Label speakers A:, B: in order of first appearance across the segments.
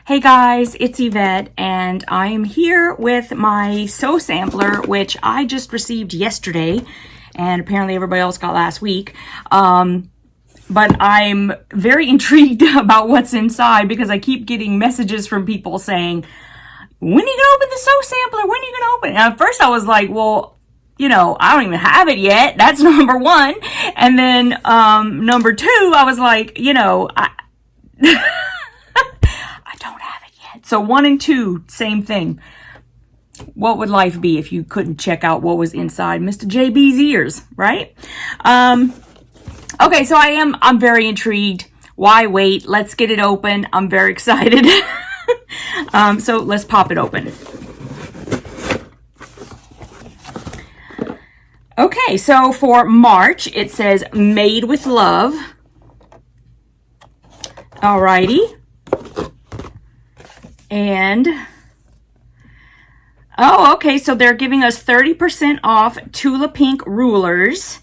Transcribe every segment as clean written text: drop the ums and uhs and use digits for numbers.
A: Hey guys, it's Yvette, and I am here with my sew sampler, which I just received yesterday, and apparently everybody else got last week. But I'm very intrigued about what's inside because I keep getting messages from people saying, when are you gonna open the sew sampler? When are you gonna open it? And at first I was like, well, you know, I don't even have it yet. That's number one. And then number two, I was like, you know, I don't have it yet. So 1 and 2, same thing. What would life be if you couldn't check out what was inside Mr. JB's ears, right? Okay, so I'm very intrigued. Why wait? Let's get it open. I'm very excited. So let's pop it open. Okay, so for March, it says Made with Love. Alrighty. And, oh, okay, so they're giving us 30% off Tula Pink rulers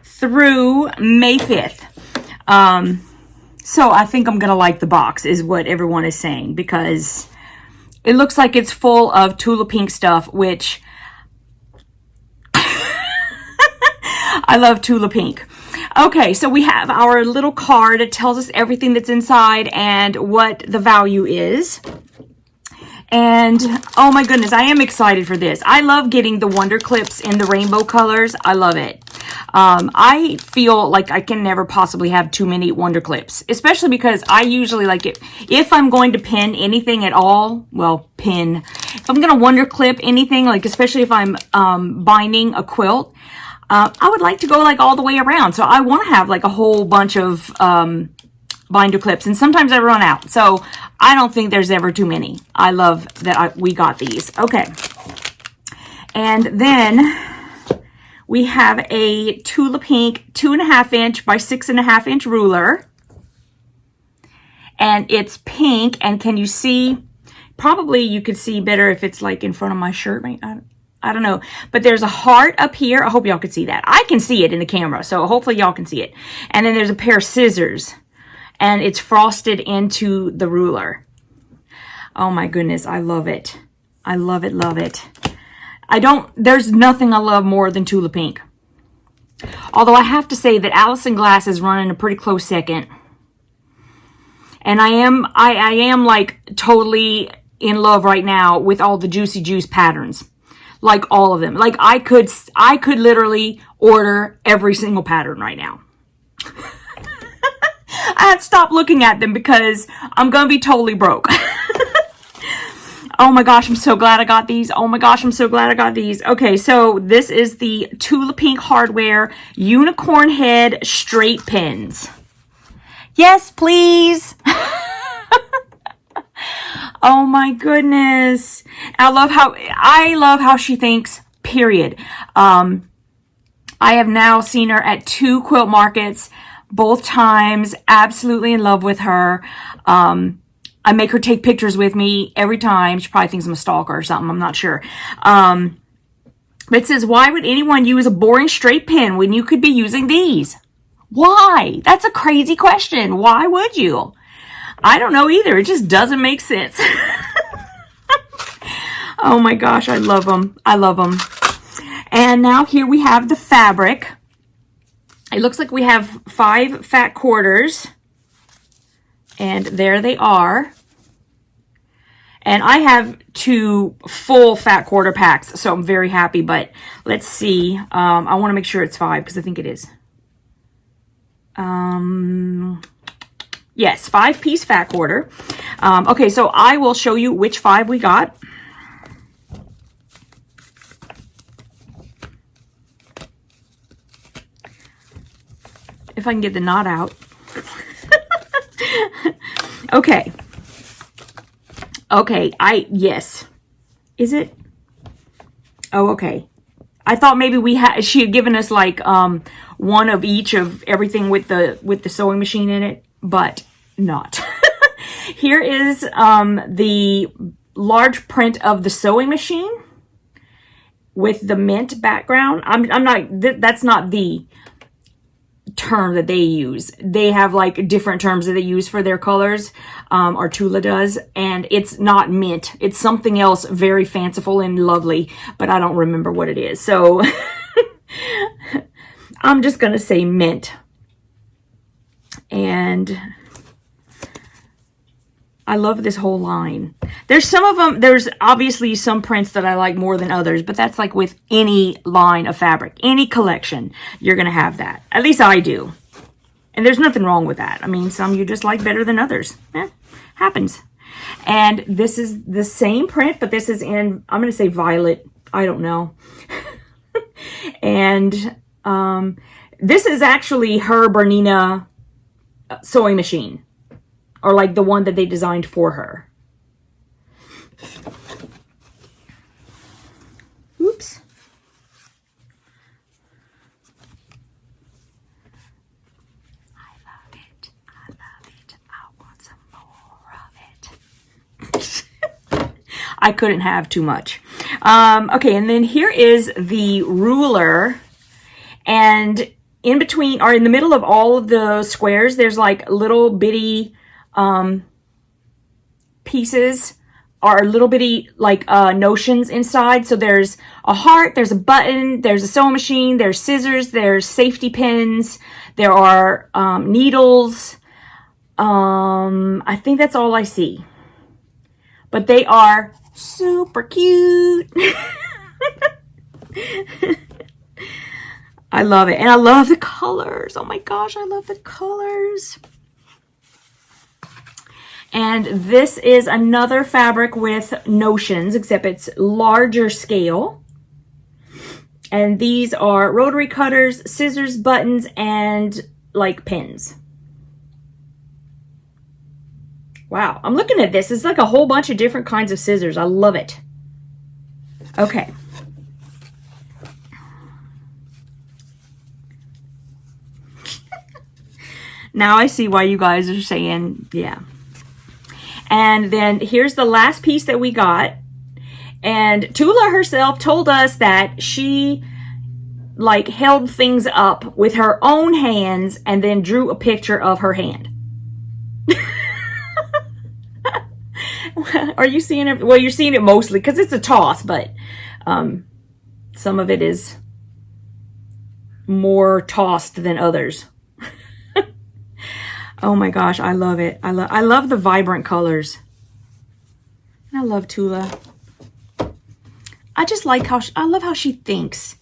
A: through May 5th. So I think I'm going to like the box is what everyone is saying because it looks like it's full of Tula Pink stuff, which I love Tula Pink. Okay, so we have our little card. It tells us everything that's inside and what the value is. And oh my goodness, I am excited for this. I love getting the Wonder Clips in the rainbow colors. I love it. I feel like I can never possibly have too many Wonder Clips, especially because I usually like it. If I'm going to pin anything at all, well, if I'm going to Wonder Clip anything, like especially if I'm binding a quilt, I would like to go like all the way around. So I want to have like a whole bunch of binder clips, and sometimes I run out. So I don't think there's ever too many. I love that we got these. Okay. And then we have a Tula Pink 2.5 inch by 6.5 inch ruler. And it's pink. And can you see? Probably you could see better if it's like in front of my shirt. I don't know. But there's a heart up here. I hope y'all can see that. I can see it in the camera. So hopefully y'all can see it. And then there's a pair of scissors. And it's frosted into the ruler. Oh my goodness, I love it. I love it, love it. There's nothing I love more than Tula Pink. Although I have to say that Allison Glass is running a pretty close second. And I am like totally in love right now with all the Juicy Juice patterns. Like all of them. Like I could literally order every single pattern right now. I have to stop looking at them because I'm going to be totally broke. Oh my gosh, I'm so glad I got these. Oh my gosh, I'm so glad I got these. Okay, so this is the Tula Pink Hardware Unicorn Head Straight Pins. Yes, please. Oh my goodness. I love how she thinks, period. I have now seen her at 2 quilt markets. Both times, absolutely in love with her. I make her take pictures with me every time. She probably thinks I'm a stalker or something. I'm not sure. But it says, why would anyone use a boring straight pin when you could be using these? Why? That's a crazy question. Why would you? I don't know either. It just doesn't make sense. Oh my gosh, I love them. I love them. And now here we have the fabric. It looks like we have 5 fat quarters. And there they are. And I have 2 full fat quarter packs. So I'm very happy. But let's see. I want to make sure it's 5 because I think it is. Yes, 5-piece fat quarter. Okay, so I will show you which 5 we got. If I can get the knot out. Okay. Okay, yes. Is it? Oh, okay. I thought maybe she had given us like one of each of everything with the sewing machine in it, but not. Here is the large print of the sewing machine with the mint background. That's not the term that they use. They have like different terms that they use for their colors, or Tula does, and it's not mint. It's something else very fanciful and lovely, but I don't remember what it is. So I'm just going to say mint. And I love this whole line. There's some of them, there's obviously some prints that I like more than others, but that's like with any line of fabric, any collection, you're going to have that. At least I do. And there's nothing wrong with that. I mean, some you just like better than others. Happens. And this is the same print, but this is in, I'm going to say violet. I don't know. And this is actually her Bernina sewing machine. Or like the one that they designed for her. Oops. I love it. I love it. I want some more of it. I couldn't have too much. Okay, and then here is the ruler. And in between, or in the middle of all of the squares, there's like little bitty pieces, or little bitty like notions inside. So there's a heart, there's a button, there's a sewing machine, there's scissors, there's safety pins, there are needles. I think that's all I see, but they are super cute. I love it, and I love the colors. Oh my gosh, I love the colors. And this is another fabric with notions, except it's larger scale. And these are rotary cutters, scissors, buttons, and like pins. Wow, I'm looking at this. It's like a whole bunch of different kinds of scissors. I love it. Okay. Now I see why you guys are saying, yeah. And then here's the last piece that we got. And Tula herself told us that she like held things up with her own hands and then drew a picture of her hand. Are you seeing it? Well, you're seeing it mostly because it's a toss, but some of it is more tossed than others. Oh my gosh, I love it. I love the vibrant colors. I love Tula. I just like how I love how she thinks.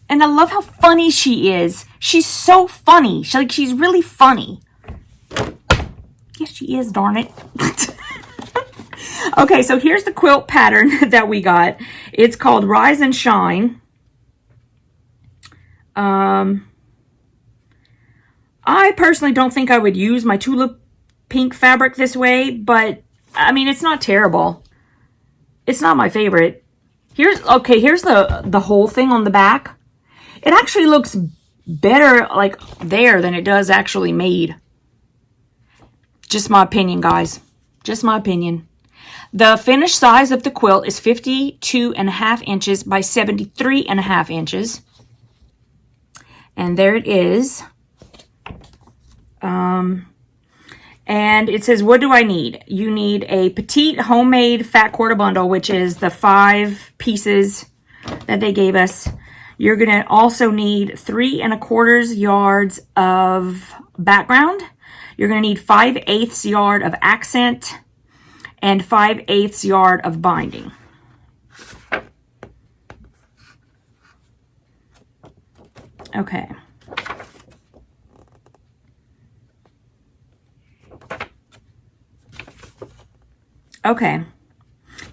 A: And I love how funny she is. She's so funny. She's really funny. Yes, she is, darn it. Okay, so here's the quilt pattern that we got. It's called Rise and Shine. I personally don't think I would use my Tula pink fabric this way, but I mean, it's not terrible. It's not my favorite. Here's the whole thing on the back. It actually looks better like there than it does actually made. Just my opinion, guys. Just my opinion. The finished size of the quilt is 52.5 inches by 73.5 inches. And there it is. And it says, what do I need? You need a petite homemade fat quarter bundle, which is the 5 pieces that they gave us. You're going to also need 3 1/4 yards of background. You're going to need 5/8 yard of accent and 5/8 yard of binding. Okay. Okay.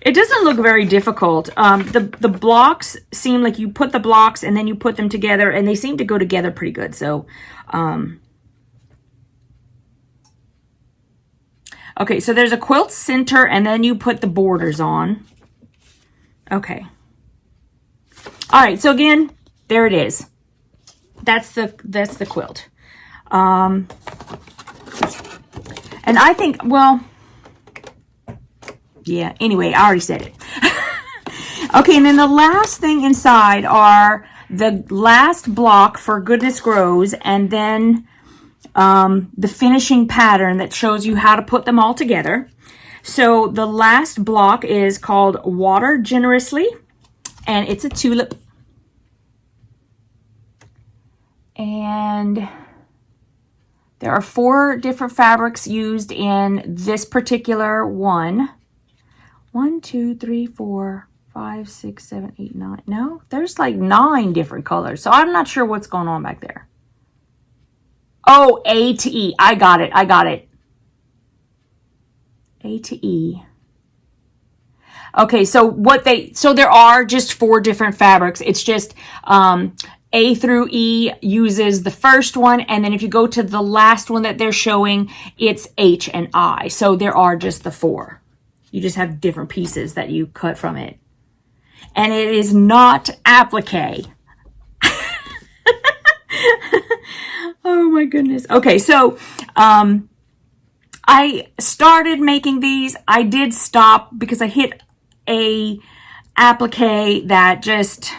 A: It doesn't look very difficult. The blocks seem like you put the blocks and then you put them together, and they seem to go together pretty good. So, okay, so there's a quilt center, and then you put the borders on. Okay. All right, so again, there it is. That's the quilt. And I think, well, yeah, anyway, I already said it. Okay, and then the last thing inside are the last block for Goodness Grows, and then the finishing pattern that shows you how to put them all together. So the last block is called Water Generously, and it's a tulip. And there are 4 different fabrics used in this particular one. 1, 2, 3, 4, 5, 6, 7, 8, 9. No, there's like 9 different colors. So I'm not sure what's going on back there. Oh, A to E. I got it. I got it. A to E. Okay, so there are just 4 different fabrics. It's just A through E uses the first one, and then if you go to the last one that they're showing, it's H and I. So there are just the 4. You just have different pieces that you cut from it. And it is not applique. Oh my goodness. Okay, so I started making these. I did stop because I hit a applique that just,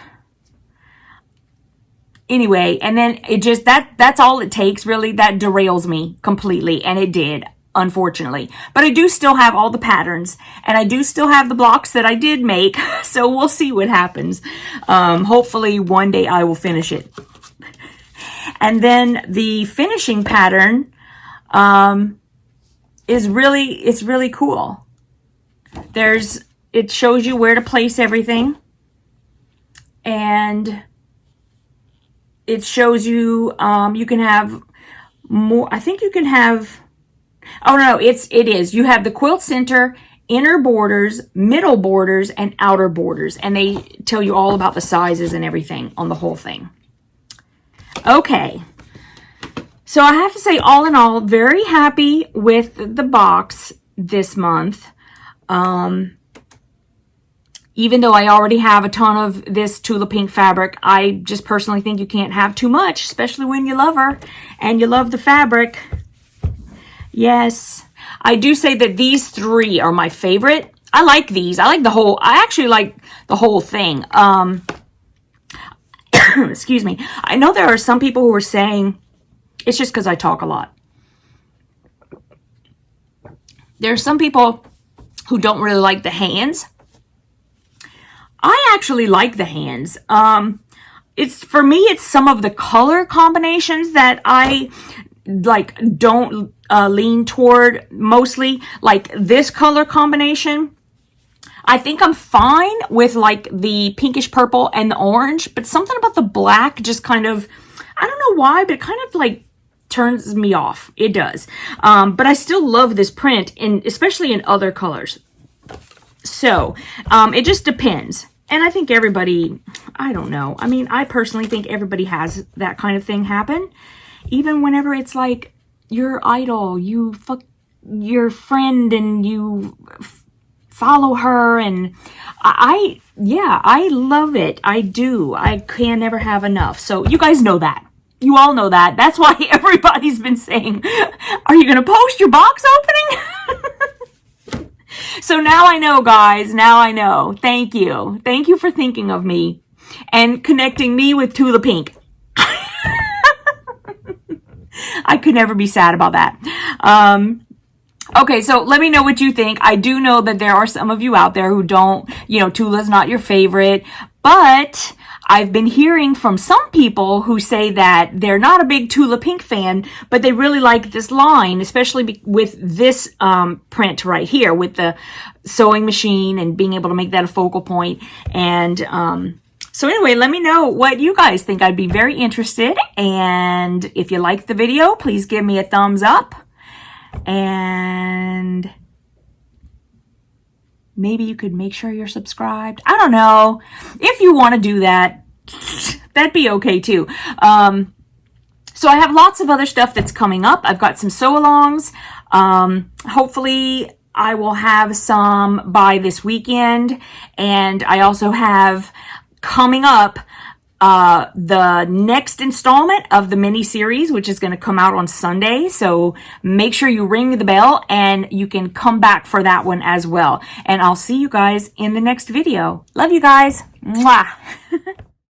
A: anyway, and then it just, that's all it takes really. That derails me completely, and it did, unfortunately. But I do still have all the patterns, and I do still have the blocks that I did make, so we'll see what happens. Hopefully one day I will finish it. And then the finishing pattern is really cool. It shows you where to place everything, and it shows you you can have more. I think you can have, oh no, it is. You have the quilt center, inner borders, middle borders, and outer borders, and they tell you all about the sizes and everything on the whole thing. Okay, so I have to say, all in all, very happy with the box this month. Even though I already have a ton of this Tula pink fabric, I just personally think you can't have too much, especially when you love her and you love the fabric. Yes, I do say that these 3 are my favorite. I like these. I actually like the whole thing. Excuse me. I know there are some people who are saying, it's just because I talk a lot. There are some people who don't really like the hands. I actually like the hands. For me, it's some of the color combinations that I don't lean toward mostly. Like this color combination, I think I'm fine with like the pinkish purple and the orange, but something about the black just kind of, I don't know why, but it kind of like turns me off. It does. But I still love this print, especially in other colors. So it just depends. And I think everybody, I don't know. I mean, I personally think everybody has that kind of thing happen. Even whenever it's like your idol, you fuck your friend and you follow her, and I love it. I do. I can never have enough. So you guys know that. You all know that. That's why everybody's been saying, are you going to post your box opening? So now I know, guys. Now I know. Thank you. Thank you for thinking of me and connecting me with Tula Pink. I could never be sad about that. Okay, so let me know what you think. I do know that there are some of you out there who don't, Tula's not your favorite, but I've been hearing from some people who say that they're not a big Tula Pink fan, but they really like this line, especially with this print right here with the sewing machine and being able to make that a focal point. And so anyway, let me know what you guys think. I'd be very interested. And if you liked the video, please give me a thumbs up. And maybe you could make sure you're subscribed. I don't know. If you want to do that, that'd be okay too. So I have lots of other stuff that's coming up. I've got some sew-alongs. Hopefully I will have some by this weekend. And I also have coming up the next installment of the mini series, which is going to come out on Sunday. So make sure you ring the bell and you can come back for that one as well. And I'll see you guys in the next video. Love you guys. Mwah.